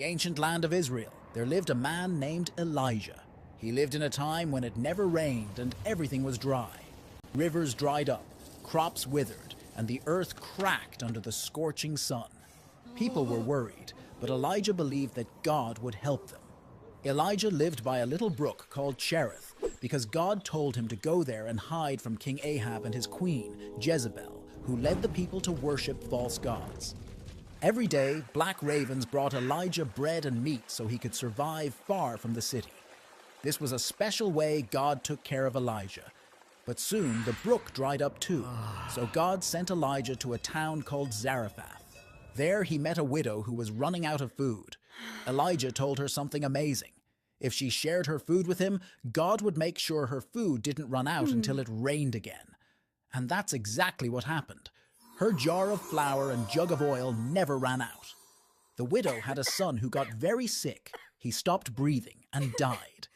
the ancient land of Israel, there lived a man named Elijah. He lived in a time when it never rained and everything was dry. Rivers dried up, crops withered, and the earth cracked under the scorching sun. People were worried, but Elijah believed that God would help them. Elijah lived by a little brook called Cherith because God told him to go there and hide from King Ahab and his queen, Jezebel, who led the people to worship false gods. Every day, black ravens brought Elijah bread and meat so he could survive far from the city. This was a special way God took care of Elijah. But soon the brook dried up too, so God sent Elijah to a town called Zarephath. There he met a widow who was running out of food. Elijah told her something amazing. If she shared her food with him, God would make sure her food didn't run out until it rained again. And that's exactly what happened. Her jar of flour and jug of oil never ran out. The widow had a son who got very sick. He stopped breathing and died.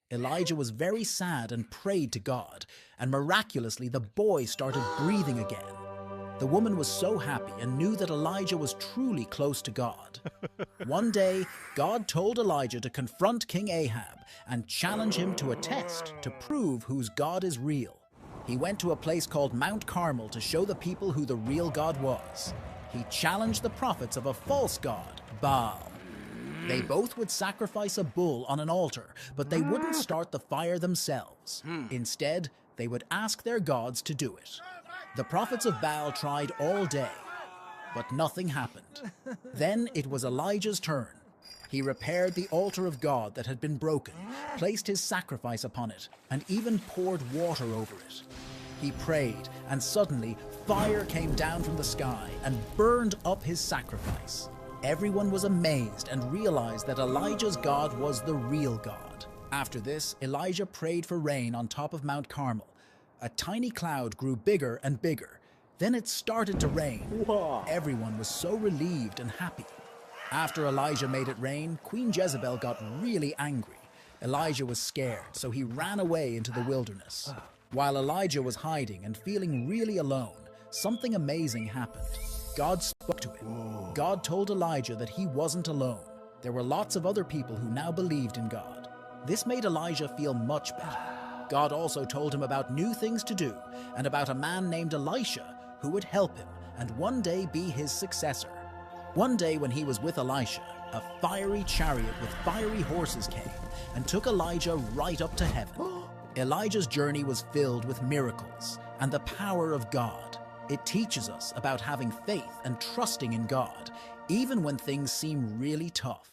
Elijah was very sad and prayed to God, and miraculously the boy started breathing again. The woman was so happy and knew that Elijah was truly close to God. One day, God told Elijah to confront King Ahab and challenge him to a test to prove whose God is real. He went to a place called Mount Carmel to show the people who the real God was. He challenged the prophets of a false god, Baal. They both would sacrifice a bull on an altar, but they wouldn't start the fire themselves. Instead, they would ask their gods to do it. The prophets of Baal tried all day, but nothing happened. Then it was Elijah's turn. He repaired the altar of God that had been broken, placed his sacrifice upon it, and even poured water over it. He prayed, and suddenly fire came down from the sky and burned up his sacrifice. Everyone was amazed and realized that Elijah's God was the real God. After this, Elijah prayed for rain on top of Mount Carmel. A tiny cloud grew bigger and bigger. Then it started to rain. Whoa. Everyone was so relieved and happy. After Elijah made it rain, Queen Jezebel got really angry. Elijah was scared, so he ran away into the wilderness. While Elijah was hiding and feeling really alone, something amazing happened. God spoke to him. God told Elijah that he wasn't alone. There were lots of other people who now believed in God. This made Elijah feel much better. God also told him about new things to do and about a man named Elisha who would help him and one day be his successor. One day when he was with Elisha, a fiery chariot with fiery horses came and took Elijah right up to heaven. Elijah's journey was filled with miracles and the power of God. It teaches us about having faith and trusting in God, even when things seem really tough.